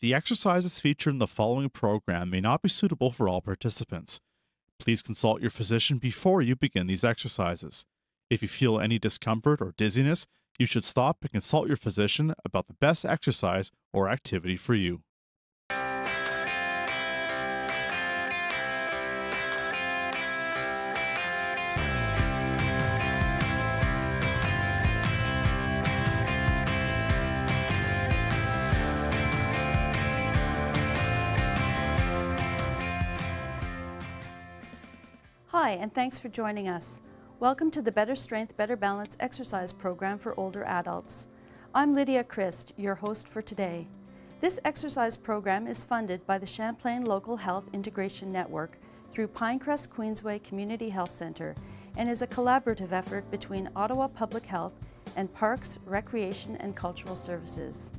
The exercises featured in the following program may not be suitable for all participants. Please consult your physician before you begin these exercises. If you feel any discomfort or dizziness, you should stop and consult your physician about the best exercise or activity for you. Hi, and thanks for joining us. Welcome to the Better Strength, Better Balance exercise program for older adults. I'm Lydia Christ, your host for today. This exercise program is funded by the Champlain Local Health Integration Network through Pinecrest Queensway Community Health Centre and is a collaborative effort between Ottawa Public Health and Parks, Recreation and Cultural Services.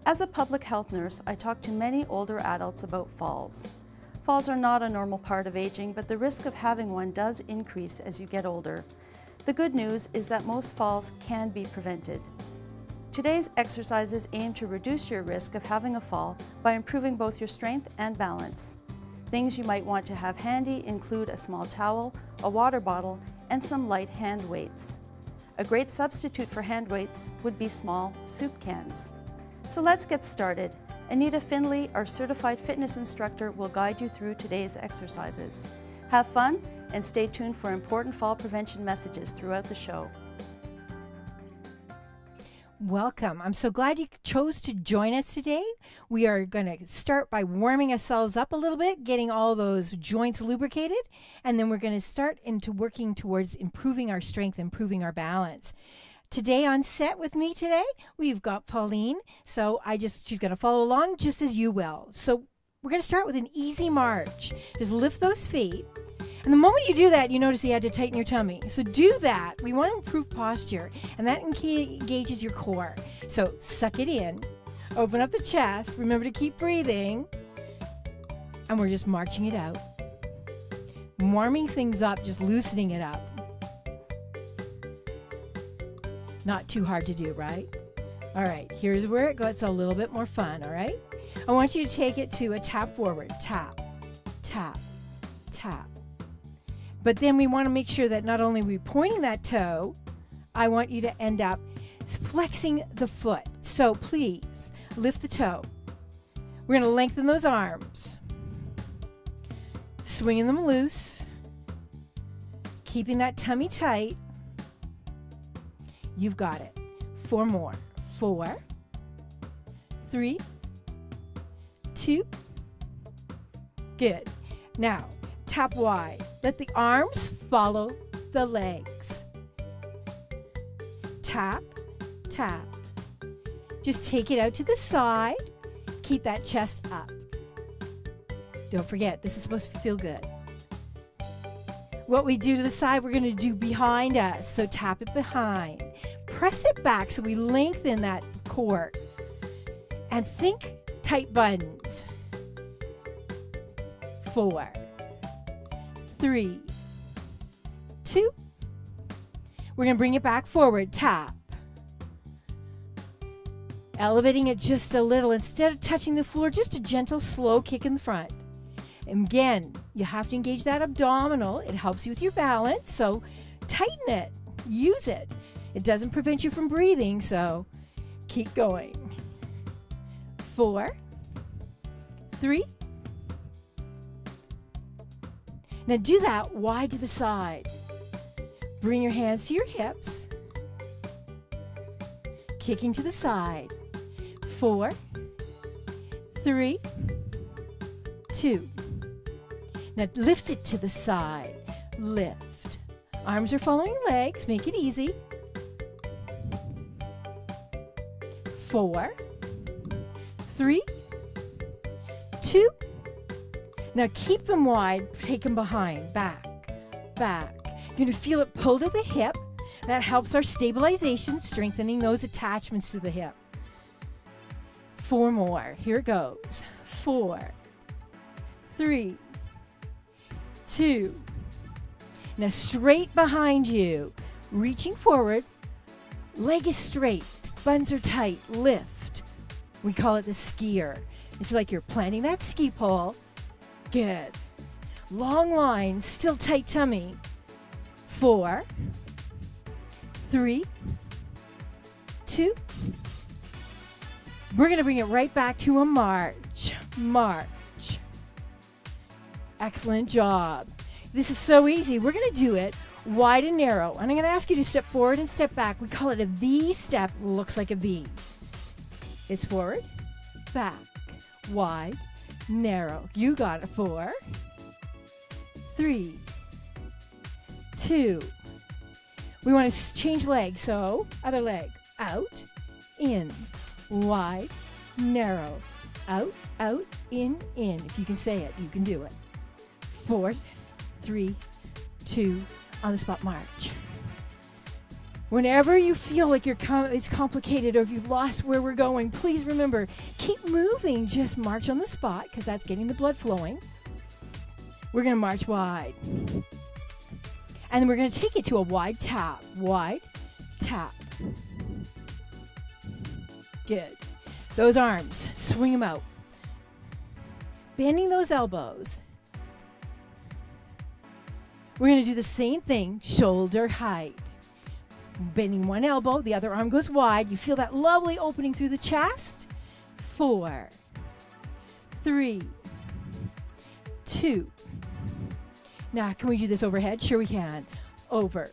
As a public health nurse, I talk to many older adults about falls. Falls are not a normal part of aging, but the risk of having one does increase as you get older. The good news is that most falls can be prevented. Today's exercises aim to reduce your risk of having a fall by improving both your strength and balance. Things you might want to have handy include a small towel, a water bottle, and some light hand weights. A great substitute for hand weights would be small soup cans. So let's get started. Anita Finley, our certified fitness instructor, will guide you through today's exercises. Have fun and stay tuned for important fall prevention messages throughout the show. Welcome. I'm so glad you chose to join us today. We are going to start by warming ourselves up a little bit, getting all those joints lubricated, and then we're going to start into working towards improving our strength, improving our balance. Today on set with me today, we've got Pauline. So she's going to follow along just as you will. So we're going to start with an easy march. Just lift those feet. And the moment you do that, you notice you had to tighten your tummy. So do that. We want to improve posture, and that engages your core. So suck it in, open up the chest, remember to keep breathing, and we're just marching it out. Warming things up, just loosening it up. Not too hard to do, right? All right, here's where it gets a little bit more fun, all right? I want you to take it to a tap forward. Tap, tap, tap. But then we want to make sure that not only are we pointing that toe, I want you to end up flexing the foot. So please, lift the toe. We're going to lengthen those arms. Swinging them loose. Keeping that tummy tight. You've got it. 4 more. 4, 3, 2. Good. Now, tap wide. Let the arms follow the legs. Tap, tap. Just take it out to the side. Keep that chest up. Don't forget, this is supposed to feel good. What we do to the side, we're going to do behind us. So tap it behind. Press it back so we lengthen that core. And think tight buttons. 4, 3, 2. We're going to bring it back forward. Tap. Elevating it just a little. Instead of touching the floor, just a gentle, slow kick in the front. And again, you have to engage that abdominal. It helps you with your balance, so tighten it. Use it. It doesn't prevent you from breathing, so keep going. 4, 3. Now do that wide to the side. Bring your hands to your hips. Kicking to the side. 4, 3, 2. Now lift it to the side. Lift. Arms are following legs. Make it easy. 4, 3, 2. Now keep them wide. Take them behind. Back. Back. You're going to feel it pull to the hip. That helps our stabilization, strengthening those attachments to the hip. 4 more. Here it goes. 4, 3, 2. Now straight behind you. Reaching forward. Leg is straight. Buns are tight. Lift. We call it the skier. It's like you're planting that ski pole. Good. Long line, still tight tummy. 4, 3, 2. We're going to bring it right back to a march. March. Excellent job. This is so easy. We're going to do it wide and narrow. And I'm going to ask you to step forward and step back. We call it a V step. Looks like a V. It's forward, back, wide, narrow. You got it. 4, 3, 2. We want to change leg. So other leg. Out, in, wide, narrow. Out, out, in. If you can say it, you can do it. 4, 3, 2, on the spot march. Whenever you feel like it's complicated or if you've lost where we're going, please remember, keep moving. Just march on the spot because that's getting the blood flowing. We're going to march wide. And then we're going to take it to a wide tap. Wide tap. Good. Those arms, swing them out. Bending those elbows. We're going to do the same thing, shoulder height. Bending one elbow, the other arm goes wide. You feel that lovely opening through the chest. 4, 3, 2. Now, can we do this overhead? Sure we can. Over.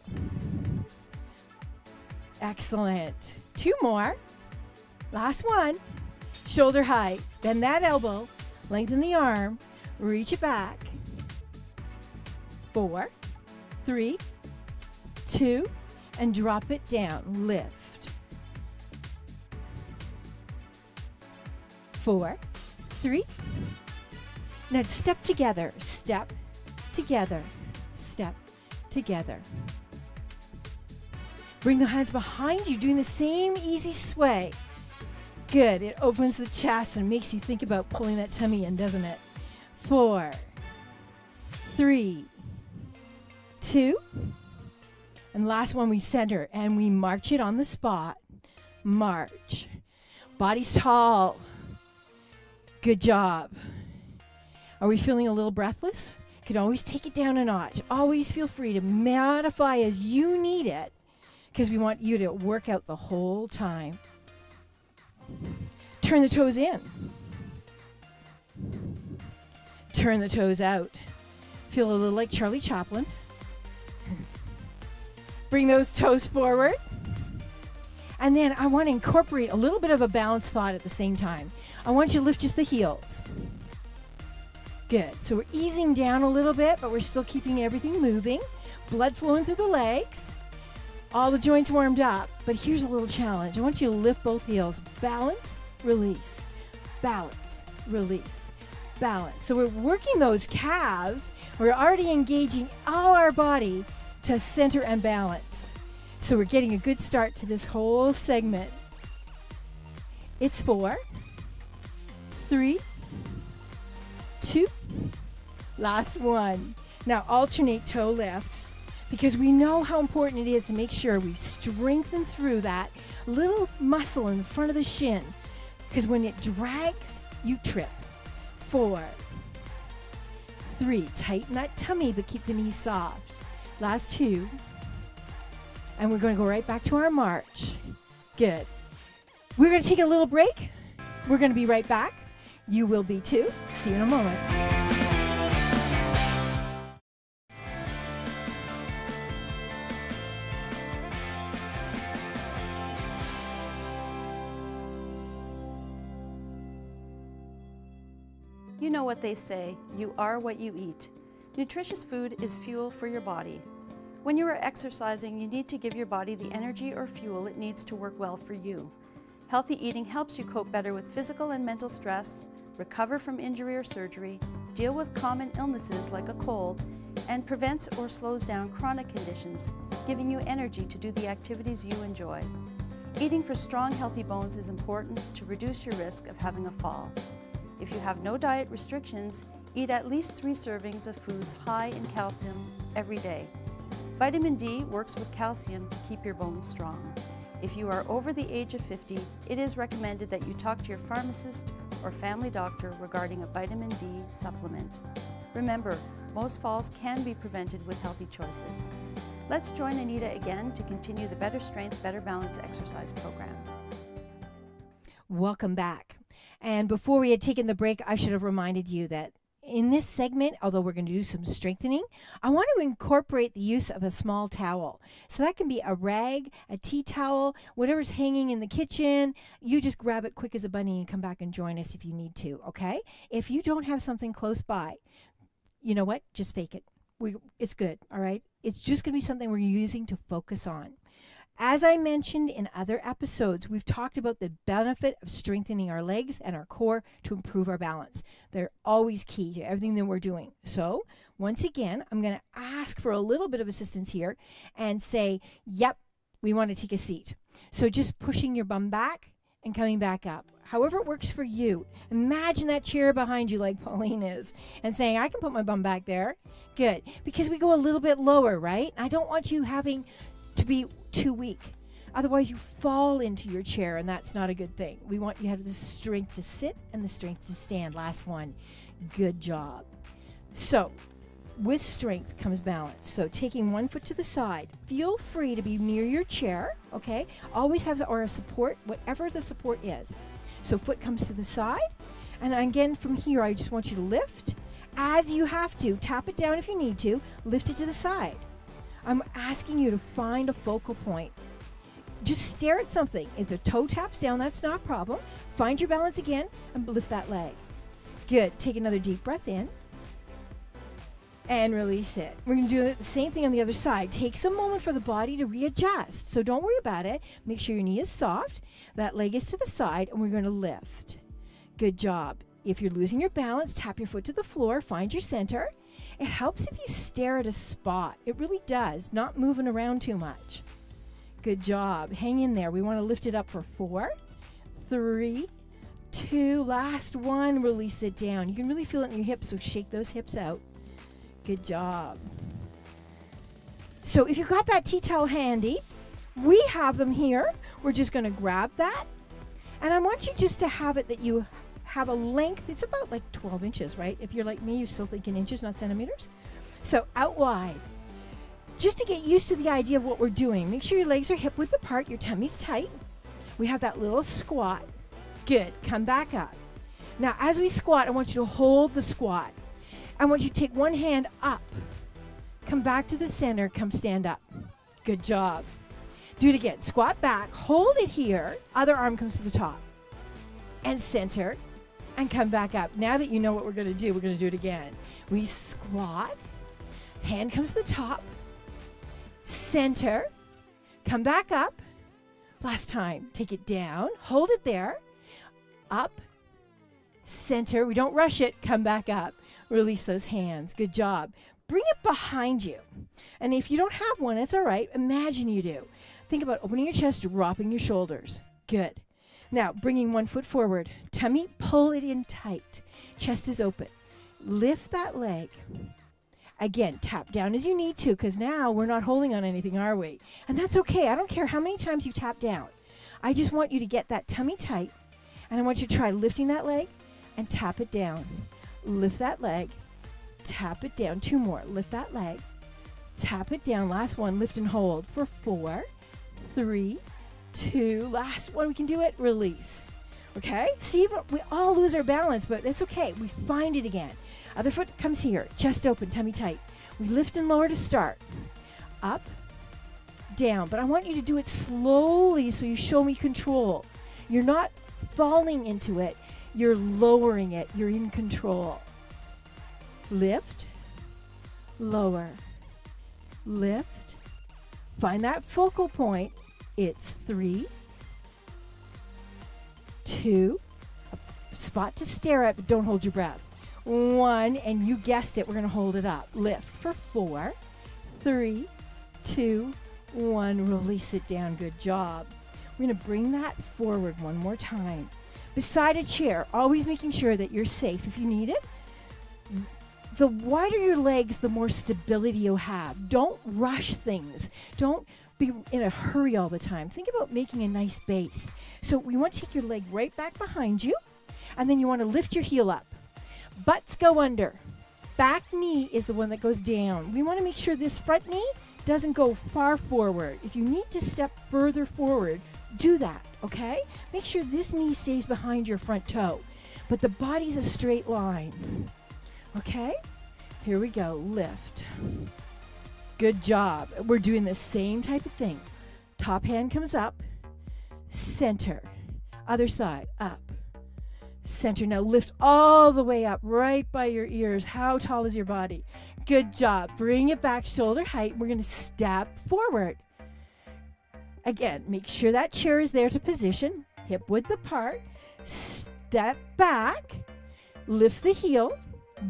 Excellent. 2 more. Last one. Shoulder height. Bend that elbow. Lengthen the arm. Reach it back. 4, 3, 2, and drop it down. Lift. 4, 3. Now step together. Step together. Step together. Bring the hands behind you, doing the same easy sway. Good. It opens the chest and makes you think about pulling that tummy in, doesn't it? 4, 3, 2, and last one, we center and we march it on the spot. March. Body's tall. Good job. Are we feeling a little breathless? You can always take it down a notch. Always feel free to modify as you need it because we want you to work out the whole time. Turn the toes in. Turn the toes out. Feel a little like Charlie Chaplin. Bring those toes forward. And then I want to incorporate a little bit of a balanced thought at the same time. I want you to lift just the heels. Good. So we're easing down a little bit, but we're still keeping everything moving. Blood flowing through the legs. All the joints warmed up. But here's a little challenge. I want you to lift both heels. Balance, release. Balance, release. Balance. So we're working those calves. We're already engaging all our body to center and balance. So we're getting a good start to this whole segment. It's 4, 3, 2, last one. Now alternate toe lifts because we know how important it is to make sure we strengthen through that little muscle in the front of the shin because when it drags, you trip. 4, 3, tighten that tummy but keep the knees soft. Last 2. And we're going to go right back to our march. Good. We're going to take a little break. We're going to be right back. You will be too. See you in a moment. You know what they say, you are what you eat. Nutritious food is fuel for your body. When you are exercising, you need to give your body the energy or fuel it needs to work well for you. Healthy eating helps you cope better with physical and mental stress, recover from injury or surgery, deal with common illnesses like a cold, and prevents or slows down chronic conditions, giving you energy to do the activities you enjoy. Eating for strong, healthy bones is important to reduce your risk of having a fall. If you have no diet restrictions, eat at least 3 servings of foods high in calcium every day. Vitamin D works with calcium to keep your bones strong. If you are over the age of 50, it is recommended that you talk to your pharmacist or family doctor regarding a vitamin D supplement. Remember, most falls can be prevented with healthy choices. Let's join Anita again to continue the Better Strength, Better Balance exercise program. Welcome back. And before we had taken the break, I should have reminded you that in this segment, although we're going to do some strengthening, I want to incorporate the use of a small towel. So that can be a rag, a tea towel, whatever's hanging in the kitchen. You just grab it quick as a bunny and come back and join us if you need to, okay? If you don't have something close by, you know what? Just fake it. It's good, all right? It's just going to be something we're using to focus on. As I mentioned in other episodes, we've talked about the benefit of strengthening our legs and our core to improve our balance. They're always key to everything that we're doing. So, once again, I'm going to ask for a little bit of assistance here and say, yep, we want to take a seat. So just pushing your bum back and coming back up. However it works for you. Imagine that chair behind you like Pauline is and saying, I can put my bum back there. Good. Because we go a little bit lower, right? I don't want you having to be too weak. Otherwise, you fall into your chair, and that's not a good thing. We want you to have the strength to sit and the strength to stand. Last one. Good job. So, with strength comes balance. So, taking one foot to the side. Feel free to be near your chair, okay? Always have or a support, whatever the support is. So, foot comes to the side. And again, from here, I just want you to lift as you have to. Tap it down if you need to. Lift it to the side. I'm asking you to find a focal point. Just stare at something. If the toe taps down, that's not a problem. Find your balance again and lift that leg. Good. Take another deep breath in and release it. We're going to do the same thing on the other side. Take some moment for the body to readjust. So don't worry about it. Make sure your knee is soft. That leg is to the side, and we're going to lift. Good job. If you're losing your balance, tap your foot to the floor. Find your center. It helps if you stare at a spot. It really does. Not moving around too much. Good job. Hang in there. We want to lift it up for 4, 3, 2. Last one. Release it down. You can really feel it in your hips, so shake those hips out. Good job. So if you've got that tea towel handy, we have them here. We're just going to grab that. And I want you just to have it that you have a length. It's about like 12 inches, right? If you're like me, you still think in inches, not centimeters. So out wide. Just to get used to the idea of what we're doing, make sure your legs are hip width apart, your tummy's tight. We have that little squat. Good. Come back up. Now, as we squat, I want you to hold the squat. I want you to take one hand up. Come back to the center. Come stand up. Good job. Do it again. Squat back. Hold it here. Other arm comes to the top. And center. And come back up. Now that you know what we're going to do, we're going to do it again. We squat. Hand comes to the top. Center. Come back up. Last time. Take it down. Hold it there. Up. Center. We don't rush it. Come back up. Release those hands. Good job. Bring it behind you. And if you don't have one, it's all right. Imagine you do. Think about opening your chest, dropping your shoulders. Good. Now, bringing one foot forward. Tummy, pull it in tight. Chest is open. Lift that leg. Again, tap down as you need to, because now we're not holding on anything, are we? And that's okay. I don't care how many times you tap down. I just want you to get that tummy tight, and I want you to try lifting that leg and tap it down. Lift that leg, tap it down. 2 more. Lift that leg, tap it down. Last one, lift and hold for 4, 3, 2. Last one, we can do it. Release. Okay? See, we all lose our balance, but that's okay. We find it again. Other foot comes here. Chest open, tummy tight. We lift and lower to start. Up, down. But I want you to do it slowly so you show me control. You're not falling into it. You're lowering it. You're in control. Lift, lower, lift. Find that focal point. It's 3, 2, a spot to stare at, but don't hold your breath. 1, and you guessed it, we're going to hold it up. Lift for 4, 3, 2, 1. Release it down. Good job. We're going to bring that forward one more time. Beside a chair, always making sure that you're safe if you need it. The wider your legs, the more stability you'll have. Don't rush things. Don't be in a hurry all the time. Think about making a nice base. So we want to take your leg right back behind you. And then you want to lift your heel up. Butts go under. Back knee is the one that goes down. We want to make sure this front knee doesn't go far forward. If you need to step further forward, do that, okay? Make sure this knee stays behind your front toe, but the body's a straight line, okay? Here we go, lift. Good job. We're doing the same type of thing. Top hand comes up, center, other side, up, center. Now lift all the way up, right by your ears. How tall is your body? Good job. Bring it back, shoulder height. We're going to step forward. Again, make sure that chair is there to position, hip width apart, step back, lift the heel,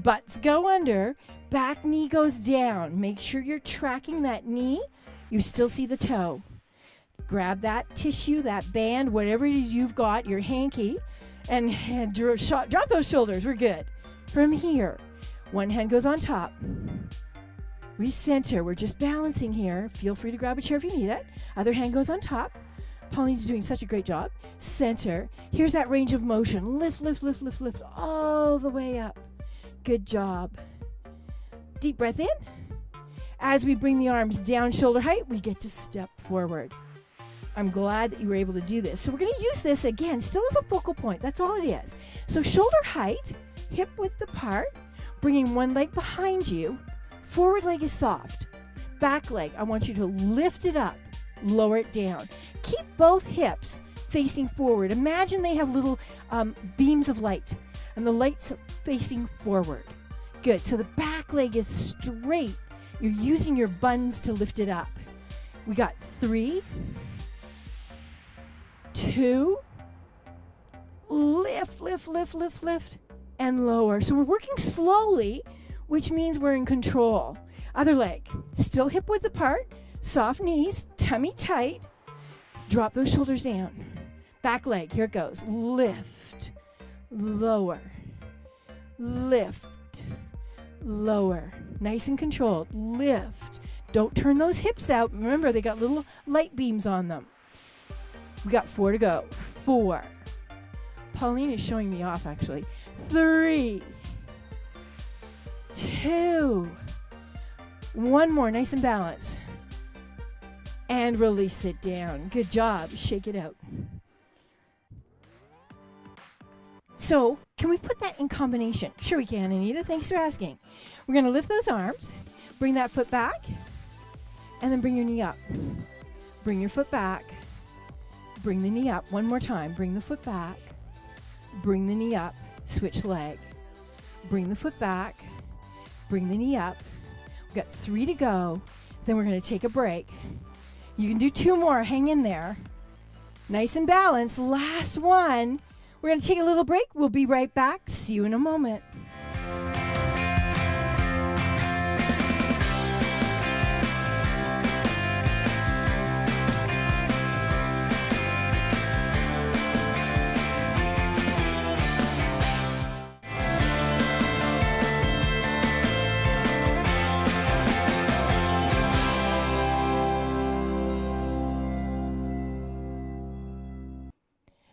butts go under, back knee goes down. Make sure you're tracking that knee. You still see the toe. Grab that tissue, that band, whatever it is you've got, your hanky, and drop those shoulders. We're good. From here, one hand goes on top. Recenter. We're just balancing here. Feel free to grab a chair if you need it. Other hand goes on top. Pauline's doing such a great job. Center. Here's that range of motion. Lift, lift, lift, lift, lift all the way up. Good job. Deep breath in. As we bring the arms down shoulder height, we get to step forward. I'm glad that you were able to do this. So we're going to use this again, still as a focal point. That's all it is. So shoulder height, hip width apart, bringing one leg behind you. Forward leg is soft. Back leg, I want you to lift it up, lower it down. Keep both hips facing forward. Imagine they have little beams of light, and the light's facing forward. Good. So the back leg is straight. You're using your buns to lift it up. We got 3, 2, lift, lift, lift, lift, lift, and lower. So we're working slowly, which means we're in control. Other leg, still hip width apart, soft knees, tummy tight. Drop those shoulders down. Back leg, here it goes. Lift, lower, lift, lower. Nice and controlled. Lift. Don't turn those hips out. Remember, they got little light beams on them. We got 4 to go. 4. Pauline is showing me off, actually. 3, 2, 1 more, nice and balanced. And release it down. Good job. Shake it out. So, can we put that in combination? Sure we can, Anita. Thanks for asking. We're going to lift those arms, bring that foot back, and then bring your knee up. Bring your foot back, bring the knee up. One more time. Bring the foot back, bring the knee up, switch leg. Bring the foot back, bring the knee up. We've got 3 to go. Then we're going to take a break. You can do 2 more. Hang in there. Nice and balanced. Last one. We're going to take a little break. We'll be right back. See you in a moment.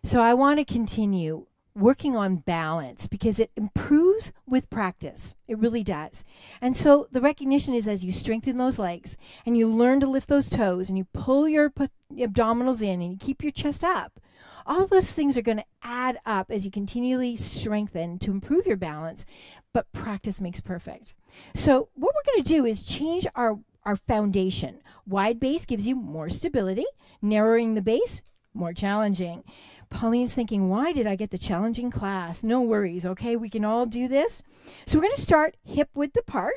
So I want to continue working on balance because it improves with practice. It really does. And so the recognition is as you strengthen those legs and you learn to lift those toes and you pull your abdominals in and you keep your chest up, all those things are going to add up as you continually strengthen to improve your balance, but practice makes perfect. So what we're going to do is change our foundation. Wide base gives you more stability. Narrowing the base, more challenging. Pauline's thinking, why did I get the challenging class? No worries, okay? We can all do this. So we're going to start hip width apart.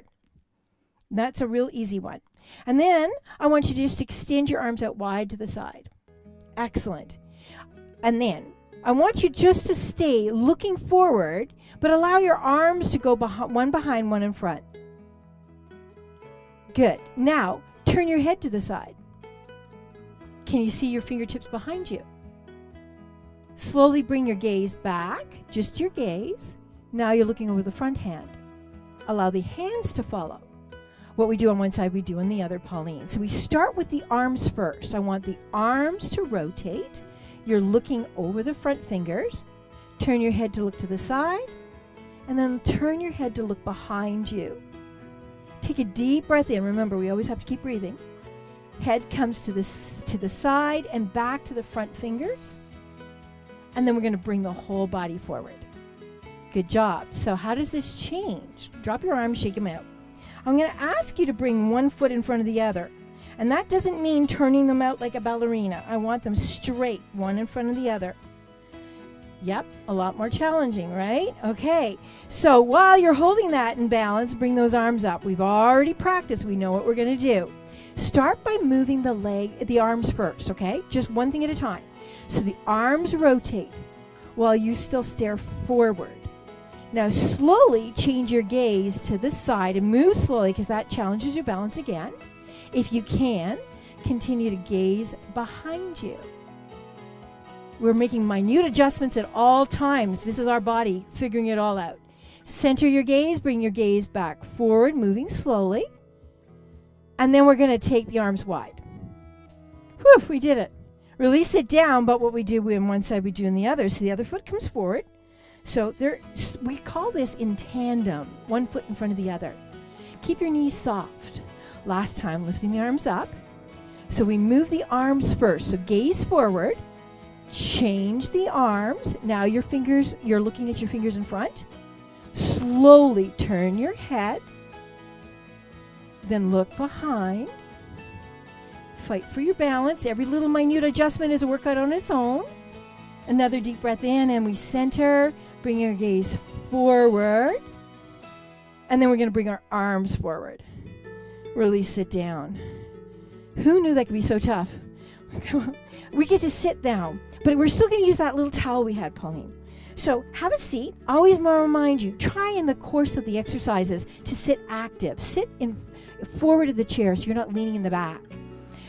That's a real easy one. And then I want you to just extend your arms out wide to the side. Excellent. And then I want you just to stay looking forward, but allow your arms to go one behind, one in front. Good. Now, turn your head to the side. Can you see your fingertips behind you? Slowly bring your gaze back, just your gaze. Now you're looking over the front hand. Allow the hands to follow. What we do on one side, we do on the other, Pauline. So we start with the arms first. I want the arms to rotate. You're looking over the front fingers. Turn your head to look to the side, and then turn your head to look behind you. Take a deep breath in. Remember, we always have to keep breathing. Head comes to the side and back to the front fingers. And then we're going to bring the whole body forward. Good job. So how does this change? Drop your arms, shake them out. I'm going to ask you to bring one foot in front of the other. And that doesn't mean turning them out like a ballerina. I want them straight, one in front of the other. Yep, a lot more challenging, right? Okay, so while you're holding that in balance, bring those arms up. We've already practiced. We know what we're going to do. Start by moving the arms first, okay? Just one thing at a time. So the arms rotate while you still stare forward. Now slowly change your gaze to the side and move slowly because that challenges your balance again. If you can, continue to gaze behind you. We're making minute adjustments at all times. This is our body figuring it all out. Center your gaze, bring your gaze back forward, moving slowly. And then we're going to take the arms wide. Whew, we did it. Release it down, but what we do on one side, we do on the other. So the other foot comes forward. So we call this in tandem, one foot in front of the other. Keep your knees soft. Last time, lifting the arms up. So we move the arms first. So gaze forward. Change the arms. Now you're looking at your fingers in front. Slowly turn your head. Then look behind. Fight for your balance. Every little minute adjustment is a workout on its own. Another deep breath in and we center. Bring your gaze forward. And then we're going to bring our arms forward. Release it down. Who knew that could be so tough? We get to sit down, but we're still going to use that little towel we had, Pauline. So have a seat. Always remind you, try in the course of the exercises to sit active. Sit forward of the chair so you're not leaning in the back.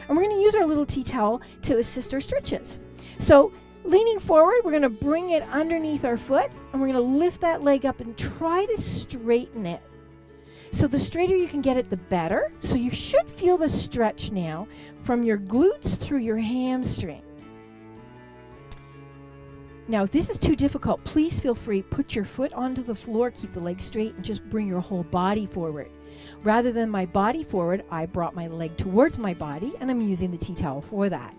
And we're going to use our little tea towel to assist our stretches. So leaning forward, we're going to bring it underneath our foot, and we're going to lift that leg up and try to straighten it. So the straighter you can get it, the better. So you should feel the stretch now from your glutes through your hamstring. Now, if this is too difficult, please feel free. Put your foot onto the floor, keep the leg straight, and just bring your whole body forward. Rather than my body forward, I brought my leg towards my body, and I'm using the tea towel for that.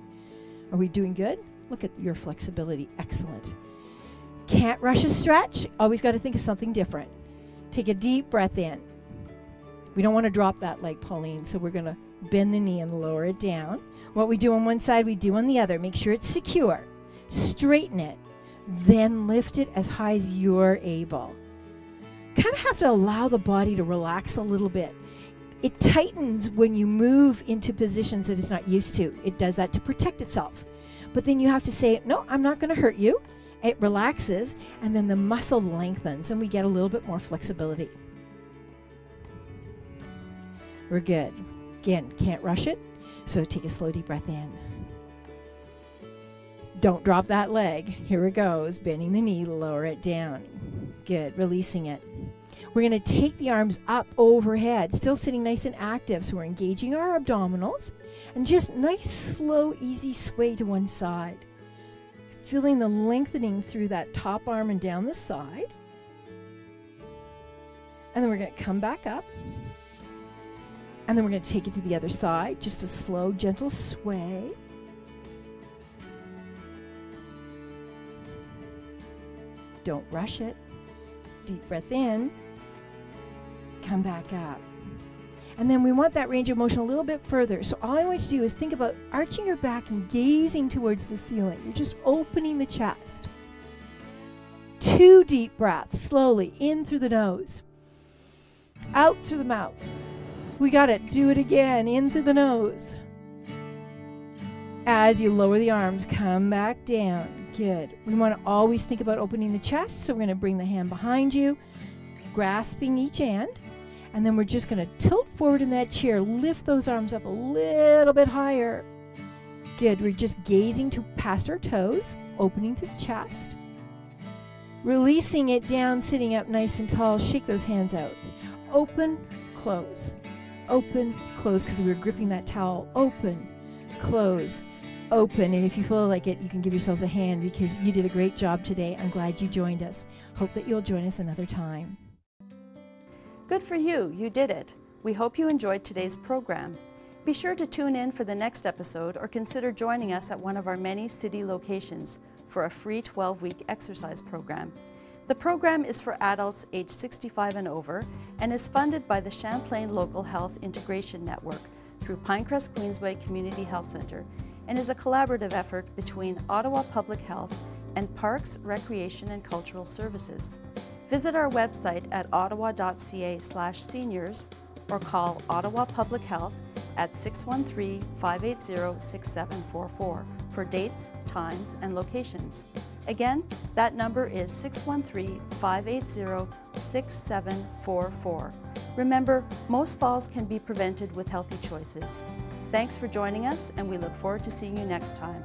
Are we doing good? Look at your flexibility. Excellent. Can't rush a stretch. Always got to think of something different. Take a deep breath in. We don't want to drop that leg, Pauline, so we're going to bend the knee and lower it down. What we do on one side, we do on the other. Make sure it's secure. Straighten it. Then lift it as high as you're able. Kind of have to allow the body to relax a little bit. It tightens when you move into positions that it's not used to. It does that to protect itself. But then you have to say, no, I'm not going to hurt you. It relaxes, and then the muscle lengthens, and we get a little bit more flexibility. We're good. Again, can't rush it, so take a slow deep breath in. Don't drop that leg. Here it goes. Bending the knee, lower it down. Good. Releasing it. We're going to take the arms up overhead, still sitting nice and active, so we're engaging our abdominals, and just nice, slow, easy sway to one side. Feeling the lengthening through that top arm and down the side. And then we're going to come back up. And then we're going to take it to the other side. Just a slow, gentle sway. Don't rush it. Deep breath in. Come back up. And then we want that range of motion a little bit further. So all I want you to do is think about arching your back and gazing towards the ceiling. You're just opening the chest. 2 deep breaths, slowly, in through the nose. Out through the mouth. We got it. Do it again. In through the nose. As you lower the arms, come back down. Good. We want to always think about opening the chest, so we're going to bring the hand behind you, grasping each end, and then we're just going to tilt forward in that chair, lift those arms up a little bit higher. Good. We're just gazing past our toes, opening through the chest, releasing it down, sitting up nice and tall. Shake those hands out. Open, close. Open, close, because we were gripping that towel. Open, close. open, and if you feel like it, you can give yourselves a hand because you did a great job today. I'm glad you joined us. Hope that you'll join us another time. Good for you, you did it. We hope you enjoyed today's program. Be sure to tune in for the next episode or consider joining us at one of our many city locations for a free 12-week exercise program. The program is for adults aged 65 and over and is funded by the Champlain Local Health Integration Network through Pinecrest Queensway Community Health Centre and is a collaborative effort between Ottawa Public Health and Parks, Recreation and Cultural Services. Visit our website at ottawa.ca/seniors or call Ottawa Public Health at 613-580-6744 for dates, times, and locations. Again, that number is 613-580-6744. Remember, most falls can be prevented with healthy choices. Thanks for joining us, and we look forward to seeing you next time.